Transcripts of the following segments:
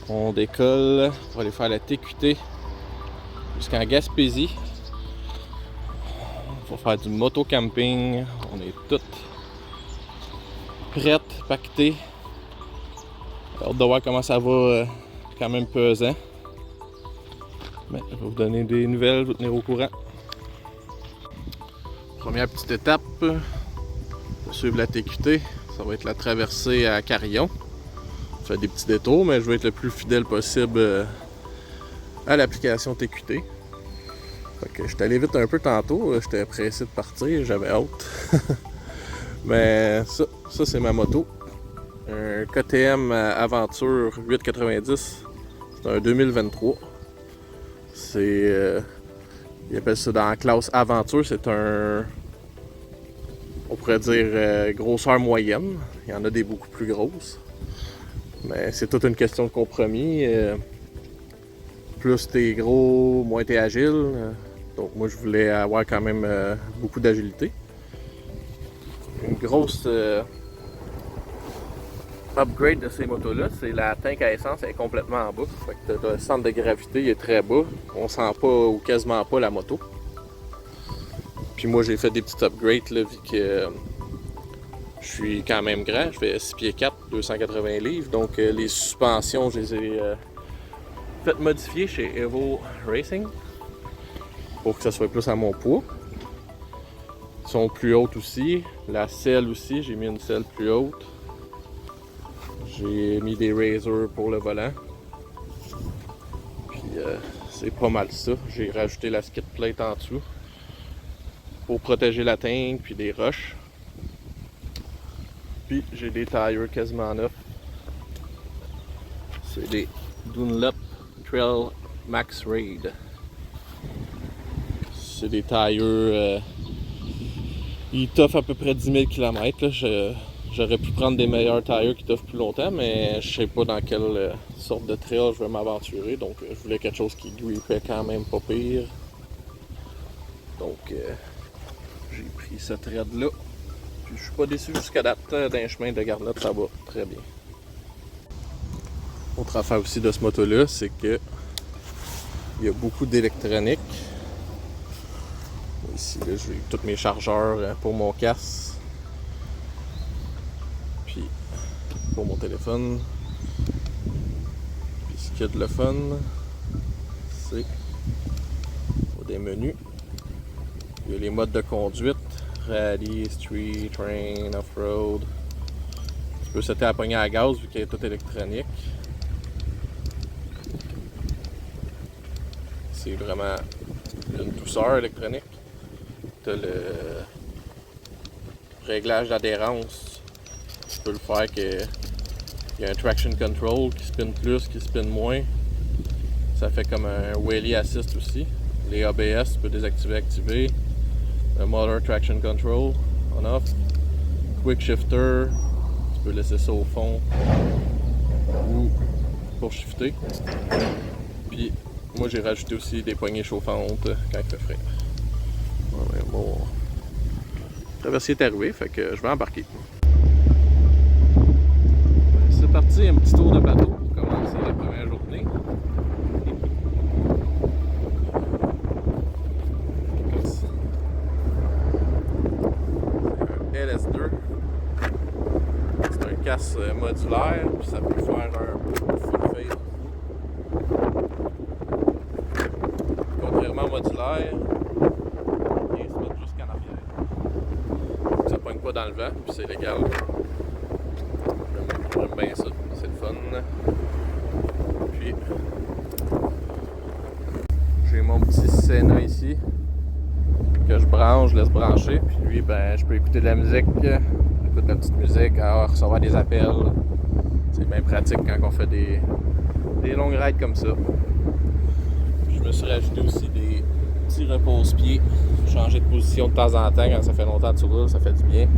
On décolle pour aller faire la TQT jusqu'en Gaspésie. On va faire du moto-camping. On est toutes prêtes, pactées. Hâte de voir comment ça va, quand même pesant. Mais je vais vous donner des nouvelles, je vais vous tenir au courant. Première petite étape pour suivre la TQT, ça va être la traversée à Carillon. Je fais des petits détours, mais je vais être le plus fidèle possible à l'application TQT. Fait que j'étais allé vite un peu tantôt, j'étais pressé de partir, j'avais hâte. Mais ça c'est ma moto. Un KTM Aventure 890. C'est un 2023. C'est... ils appellent ça dans la classe Aventure, c'est un... on pourrait dire grosseur moyenne. Il y en a des beaucoup plus grosses. Mais c'est toute une question de compromis. Plus t'es gros, moins t'es agile. Donc moi je voulais avoir quand même beaucoup d'agilité. Une grosse upgrade de ces motos-là, c'est la tank à essence, elle est complètement en bas. Fait que le centre de gravité il est très bas. On sent pas ou quasiment pas la moto. Puis moi j'ai fait des petits upgrades là, vu que je suis quand même grand. Je fais 6 pieds 4, 280 livres. Donc les suspensions, je les ai faites modifier chez Evo Racing pour que ça soit plus à mon poids. Ils sont plus hautes aussi. La selle aussi, j'ai mis une selle plus haute. J'ai mis des razors pour le volant. Puis c'est pas mal ça. J'ai rajouté la skid plate en dessous pour protéger la tank puis des roches. Puis j'ai des tires quasiment neufs. C'est des Dunlop Trail Max Raid. C'est des tires... ils toffent à peu près 10 000 km. J'aurais pu prendre des meilleurs tires qui toffent plus longtemps, mais je sais pas dans quelle sorte de trail je vais m'aventurer. Donc je voulais quelque chose qui grippait quand même pas pire. Donc j'ai pris ce thread là. Puis je suis pas déçu jusqu'à date. D'un chemin de Garnotte, ça va très bien. Autre affaire aussi de ce moto là, c'est que il y a beaucoup d'électronique. Ici là, j'ai tous mes chargeurs pour mon casque. Puis pour mon téléphone. Puis ce qu'il y a de le fun, c'est des menus. Il y a les modes de conduite. Rallye, street, train, off-road. Tu peux setter à pogner à gaz vu qu'elle est toute électronique. C'est vraiment une douceur électronique. Tu as le réglage d'adhérence. Tu peux le faire qu'il y a un traction control qui spin plus, qui spin moins. Ça fait comme un wheelie assist aussi. Les ABS, tu peux désactiver, activer. Le motor traction control, on-off. Quick shifter, tu peux laisser ça au fond ou pour shifter. Puis moi j'ai rajouté aussi des poignées chauffantes quand il fait frais. Ouais, bon, le traversier est arrivé, fait que je vais embarquer. C'est parti, un petit tour de bateau pour commencer la première journée. LS2. C'est un casse modulaire, puis ça peut faire un full face. Contrairement au modulaire, il se met jusqu'en arrière. Ça ne pogne pas dans le vent, puis c'est légal. J'aime bien ça, c'est le fun. Puis j'ai mon petit Senna ici que je branche, je laisse brancher, puis lui ben je peux écouter de la musique, j'écoute de la petite musique, recevoir des appels. C'est bien pratique quand on fait des longues rides comme ça. Puis je me suis rajouté aussi des petits repose-pieds, changer de position de temps en temps quand ça fait longtemps que tu roules, ça fait du bien.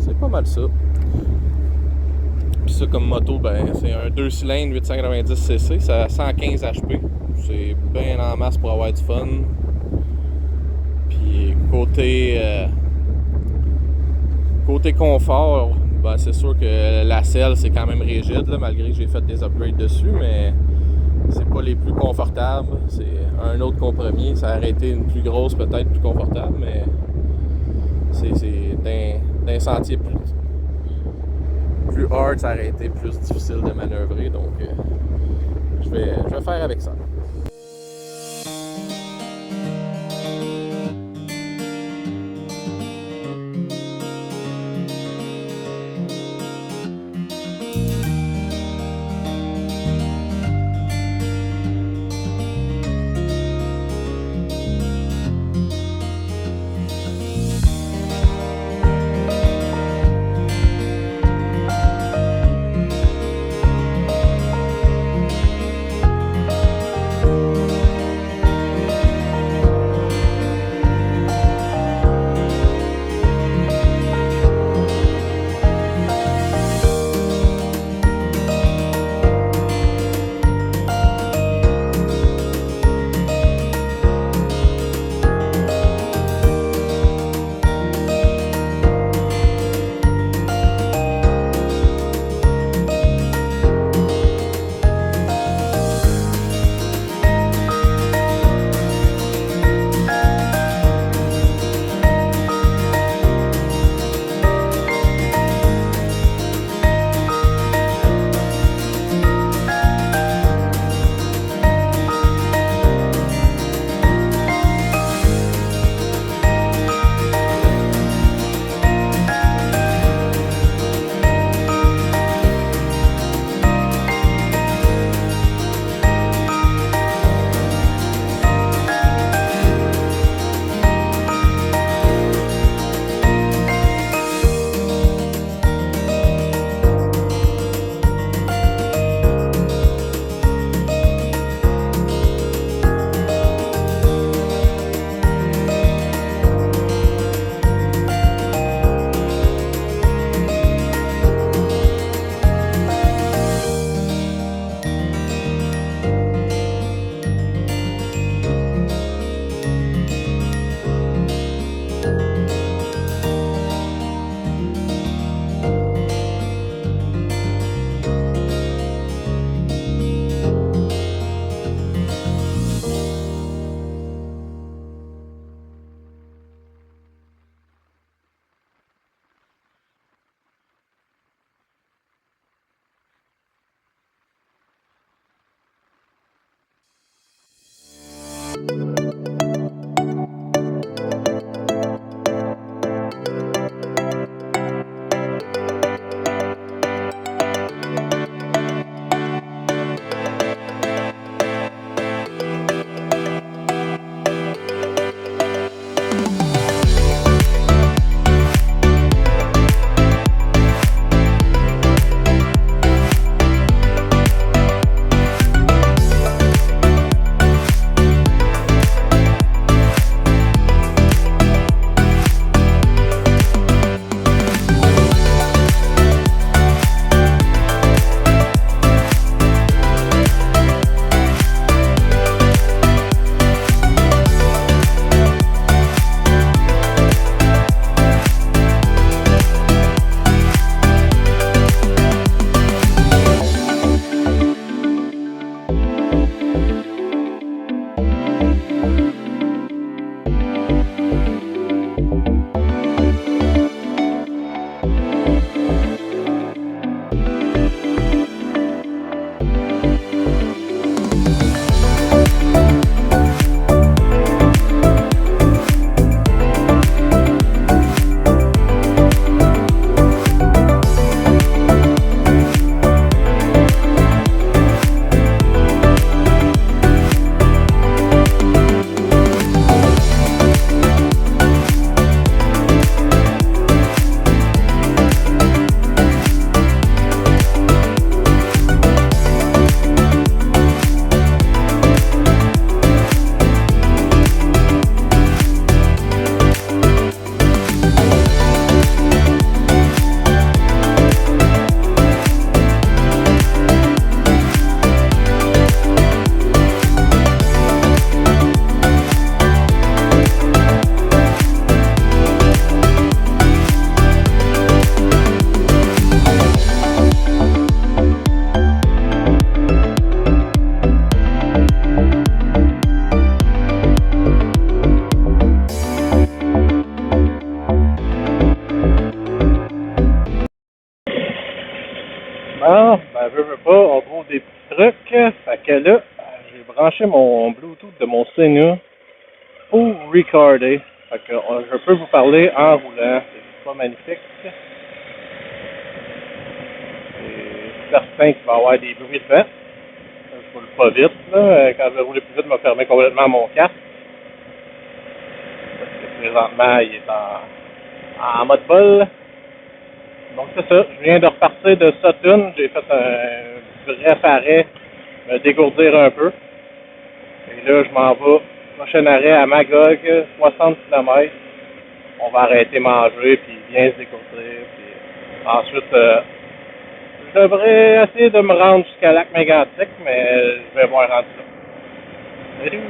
C'est pas mal ça. Puis ça comme moto, ben c'est un 2 cylindres 890cc, ça a 115 HP. C'est bien en masse pour avoir du fun. Puis côté confort, ben, c'est sûr que la selle, c'est quand même rigide, là, malgré que j'ai fait des upgrades dessus, mais c'est pas les plus confortables. C'est un autre compromis. Ça aurait été une plus grosse, peut-être plus confortable, mais c'est d'un sentier plus hard, ça aurait été plus difficile de manœuvrer. Donc, je vais faire avec ça. Bon, ben, veux pas, on trouve des petits trucs. Fait que là, j'ai branché mon Bluetooth de mon Senu pour recorder. Fait que je peux vous parler en roulant. C'est pas magnifique. C'est certain qu'il va y avoir des bruits de vent. Je roule pas vite, là. Quand je vais rouler plus vite, je me fermer complètement mon casque. Parce que présentement, il est en mode vol. Donc c'est ça, je viens de repartir de Sutton. J'ai fait un bref arrêt, me dégourdir un peu. Et là, je m'en vais. Prochain arrêt à Magog, 60 km. On va arrêter manger, puis bien se dégourdir. Puis ensuite, je devrais essayer de me rendre jusqu'à Lac Mégantic, mais je vais voir rendu là. Salut!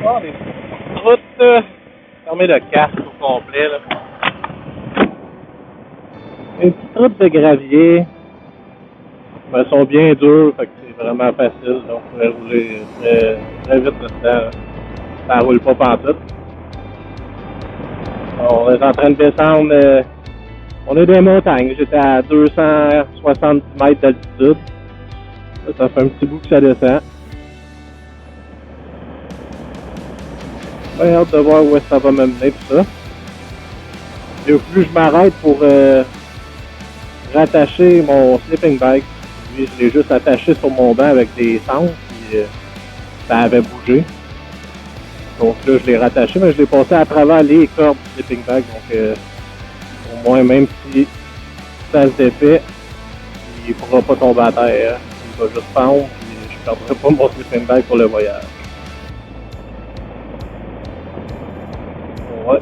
Oh, des petites routes fermées de casque au complet, là. Une petite route de gravier. Mais elles sont bien dures, fait que c'est vraiment facile. Donc, je pourrais rouler très, très vite là-dedans. Ça roule pas pantoute. On est en train de descendre. On est dans les montagnes. J'étais à 270 mètres d'altitude. Là, ça fait un petit bout que ça descend. J'ai hâte de voir où ça va m'amener tout ça. Et au plus je m'arrête pour rattacher mon sleeping bag. Lui, je l'ai juste attaché sur mon banc avec des sangles, puis ça avait bougé. Donc là, je l'ai rattaché, mais je l'ai passé à travers les cordes du sleeping bag. Donc au moins, même si ça se défait, il ne pourra pas tomber à terre. Il va juste pendre, puis je ne perdrai pas mon sleeping bag pour le voyage. Ouais,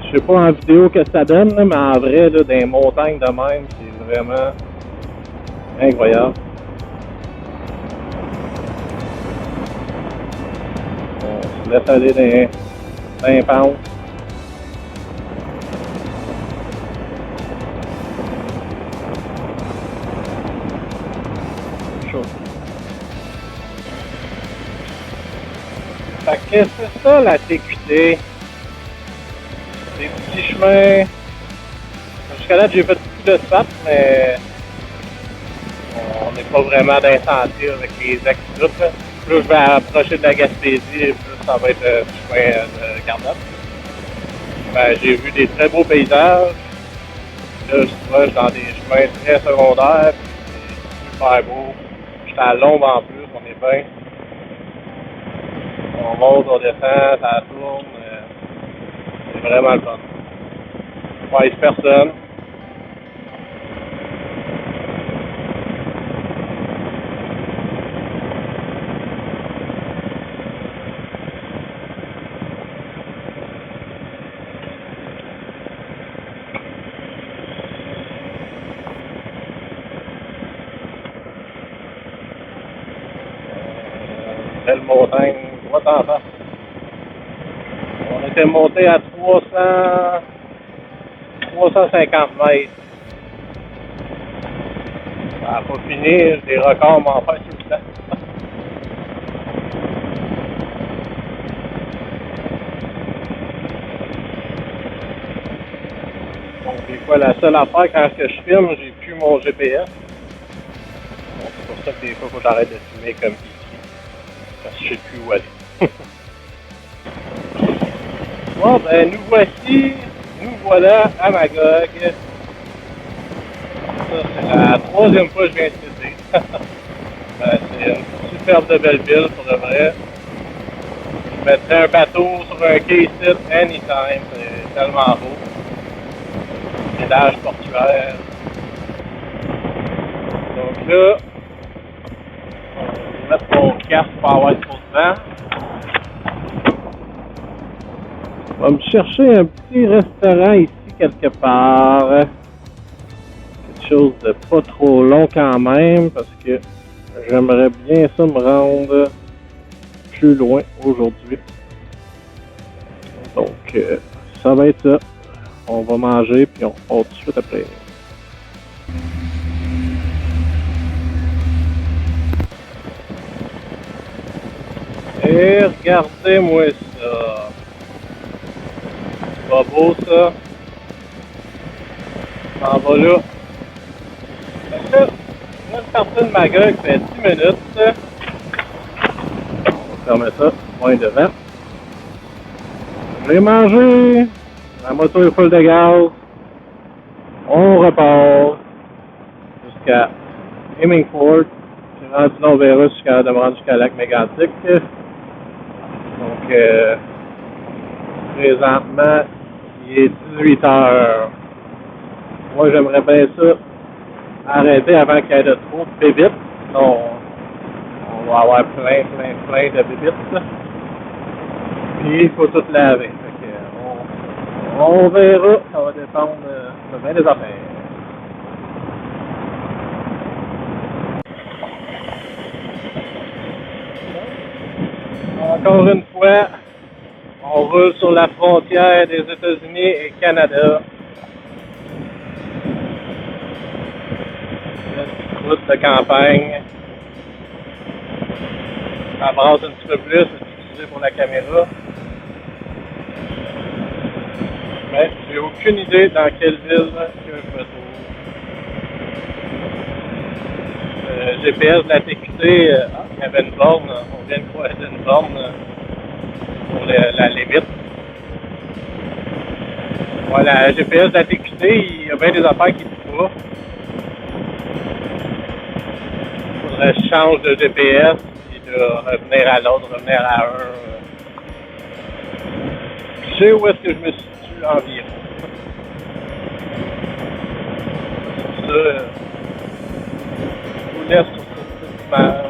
je sais pas en vidéo que ça donne, là, mais en vrai, là, dans les montagnes de même, c'est vraiment incroyable. On se laisse aller dans les pentes. Chaud. Fait que c'est ça la TQT. Des petits chemins. Jusqu'à là, j'ai fait beaucoup de spots, mais on n'est pas vraiment d'incendie avec les ex-routes. Plus je vais approcher de la Gaspésie, plus ça va être du chemin de Garnotte. Ben, j'ai vu des très beaux paysages. Là, je suis proche dans des chemins très secondaires. C'est super beau. J'étais à l'ombre en plus, on est bien. On monte, on descend, ça tourne. C'est vraiment le fun. Ouais, personne. Belle montagne, droite en face. On était monté à 350 mètres. Ça n'a pas fini, des records m'en fait tout le temps. Donc des fois, la seule affaire quand je filme, j'ai plus mon GPS. Donc c'est pour ça que des fois, il faut que j'arrête de filmer comme ici. Parce que je sais plus où aller. Bon, ben nous voilà à Magog. Ça, c'est la troisième fois que je viens ici. Ben, c'est une superbe de belle ville pour de vrai. Je mettrais un bateau sur un quai ici anytime, c'est tellement beau. Village portuaire. Donc là, on va mettre mon casque pour avoir trop de vent. On va me chercher un petit restaurant ici quelque part. Quelque chose de pas trop long quand même parce que j'aimerais bien ça me rendre plus loin aujourd'hui. Donc ça va être ça. On va manger puis on part tout de suite après. Et regardez-moi ça. C'est pas beau ça? On va là. Fait que là, je sortais de ma gueule qui fait 10 minutes. On va fermer ça, moins devant. J'ai mangé. La moto est full de gaz. On repart jusqu'à Hemingford. J'ai rendu Longueuil jusqu'à de me rendre jusqu'à Lac Mégantic. Donc, présentement, il est 18h. Moi, j'aimerais bien ça arrêter avant qu'il y ait de trop de bébites. Sinon, on va avoir plein de bébites. Puis, il faut tout laver. Fait que, on verra. Ça va dépendre de bien des affaires. Encore une fois, on roule sur la frontière des États-Unis et Canada. Une route de campagne. Ça brasse un petit peu plus, c'est utilisé pour la caméra. Mais j'ai aucune idée dans quelle ville que je me trouve. GPS de la TQT, il y avait une borne, on vient de croiser une borne pour la limite. Ouais, la GPS de la TQT, il y a bien des affaires qui ne disent pas. Il faudrait que je change de GPS et de revenir à l'autre, revenir à un. Je sais où est-ce que je me situe environ. Ça, je vous laisse sur cette image.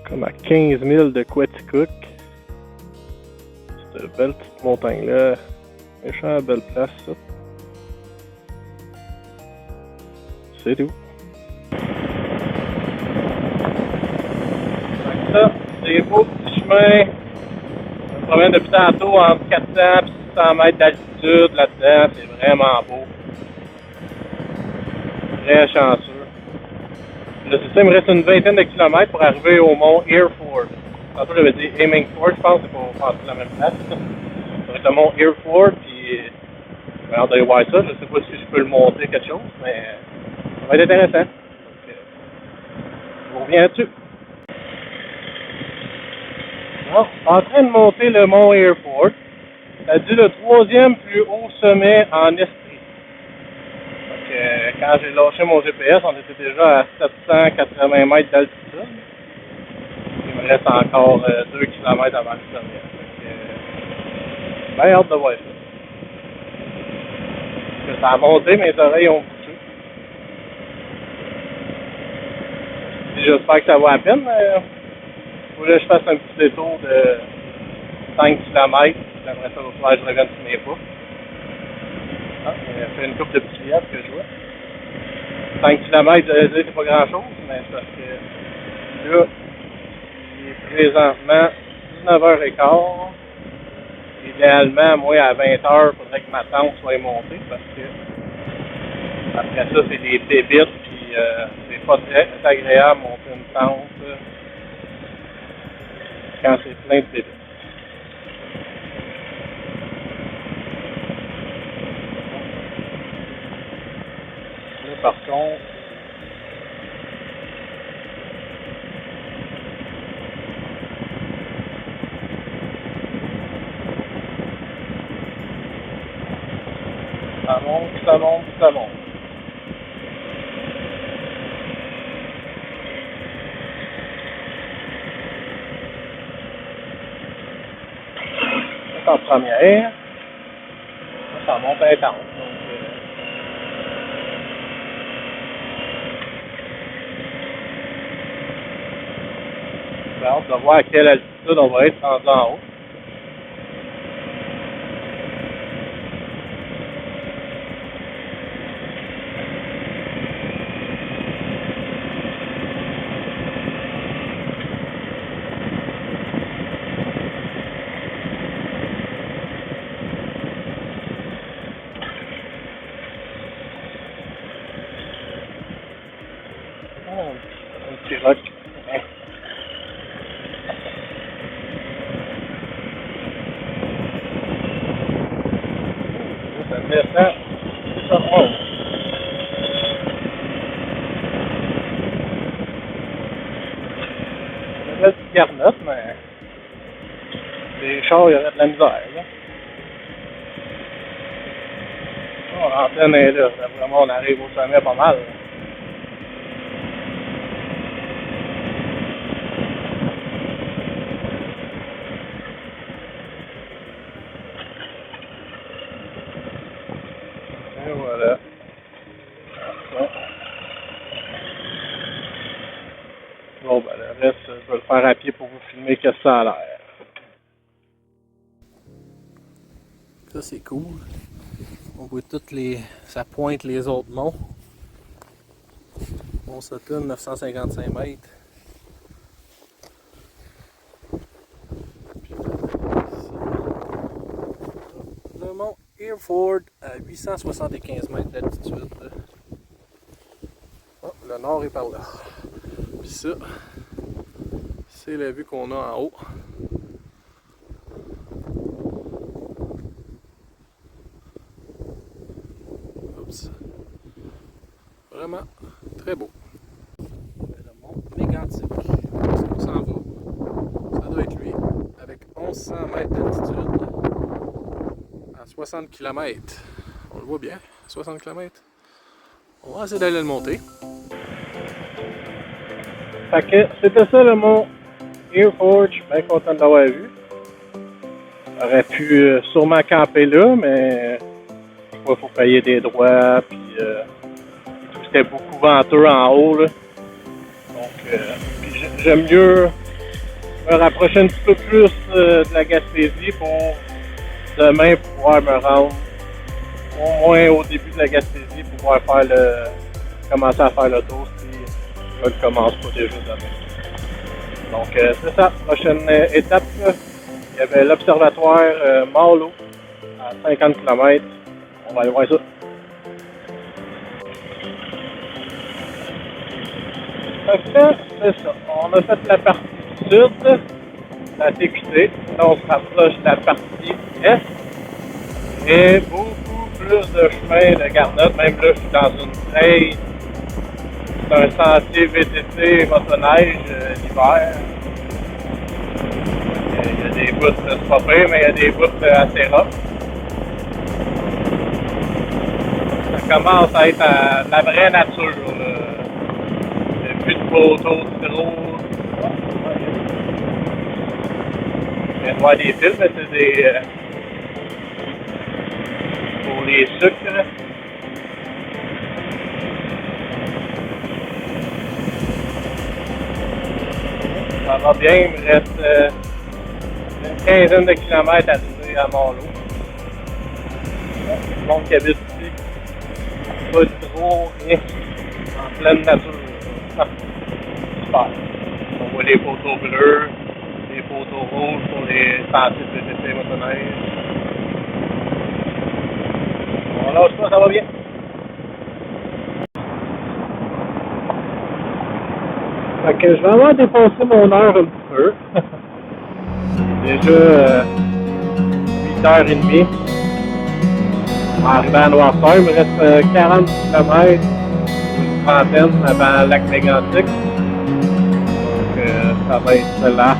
Comme à 15 000 de Quaticook. Cette belle petite montagne-là. Méchant belle place, ça. C'est tout. Donc ça, des beaux petits chemins. Je me promène depuis tantôt entre 400 et 600 mètres d'altitude là-dedans. C'est vraiment beau. Très chanceux. Là, c'est ça, il me reste une vingtaine de kilomètres pour arriver au mont Hereford. Tantôt, j'avais dit Hemingford, je pense, c'est pour passer la même place. Ça va être le mont Hereford, puis j'ai hâte d'aller voir ça. Je sais pas si je peux le monter quelque chose, mais ça va être intéressant. Donc, je vous reviens là-dessus. Bon, en train de monter le mont Hereford. Ça dit le 3e plus haut sommet en Estrie. Quand j'ai lâché mon GPS, on était déjà à 780 mètres d'altitude. Il me reste encore 2 km avant le sommet. Bien hâte de voir ça. Ça a monté, mes oreilles ont poussé. J'espère que ça vaut la peine. Il faut que je fasse un petit détour de 5 km. J'aimerais ça au soir, je revienne sur mes pas. Il fait une couple de petits lièvres que je vois. 5 km, c'est pas grand chose, mais c'est parce que là, il est présentement 19h15. Idéalement, moi, à 20h, il faudrait que ma tente soit montée parce que après ça, c'est des bébites, puis c'est pas très agréable de monter une tente quand c'est plein de bébites. Là, par contre, ça monte, ça monte, ça monte. C'est en première. Ça monte intense. J'ai hâte de voir à quelle altitude on va être rendu en haut. Un petit roc. Ça descend. Ça monte. Une belle petite garnotte, mais les chars, il y aurait de la misère. Là. Oh, l'antenne est là. Vraiment, on arrive au sommet pas mal. Là. Et voilà. Ouais. Bon, ben, le reste, je vais le faire à pied pour vous filmer que ça a l'air. Ça, c'est cool. On voit toutes les... Ça pointe les autres monts. Mont Sutton, 955 mètres. Le mont Hereford à 875 mètres d'altitude. Oh, le nord est par là. Puis ça, c'est la vue qu'on a en haut. Oups. Vraiment très beau. Le mont Mégantic. Où est-ce qu'on s'en va? Ça doit être lui. Avec 1100 mètres d'altitude. À 60 km. On le voit bien, 60 km. On va essayer d'aller le monter. Fait que c'était ça le mont Hereford. Je suis bien content de l'avoir vu. J'aurais pu sûrement camper là, mais il faut payer des droits, puis c'était beaucoup venteux en haut. Là. Donc, j'aime mieux me rapprocher un petit peu plus de la Gaspésie pour demain pouvoir me rendre au moins au début de la Gaspésie, pouvoir faire commencer à faire le tour si je ne commence pas déjà demain. Donc c'est ça, prochaine étape, là, il y avait l'observatoire Marlow à 50 km. On va aller voir ça. Fait que là, c'est ça. On a fait la partie sud, la TQT. Là, on se rapproche de la partie est. Et beaucoup plus de chemin de garnotte. Même là, je suis dans une trail. C'est un sentier VTT motoneige l'hiver. Il y a des bouts, c'est pas pire, mais il y a des bouts assez rough. Ça commence à être la vraie nature. Il n'y a plus de poteaux, de gros. Je viens de voir des fils, mais c'est des. Pour les sucres. Ça va bien, il me reste une quinzaine de kilomètres à arriver à Marlow. Le monde qui habite ici, pas de trop, rien, en pleine nature. Super. On voit les poteaux bleus, les poteaux rouges pour les sentiers de VTT motoneige. On lâche pas, ça va bien. Fait que je vais avoir dépassé mon heure un petit peu. Déjà 8h30. Arrivé à Noirceur, il me reste 40 km, une trentaine avant le lac Mégantic. Donc ça va être là.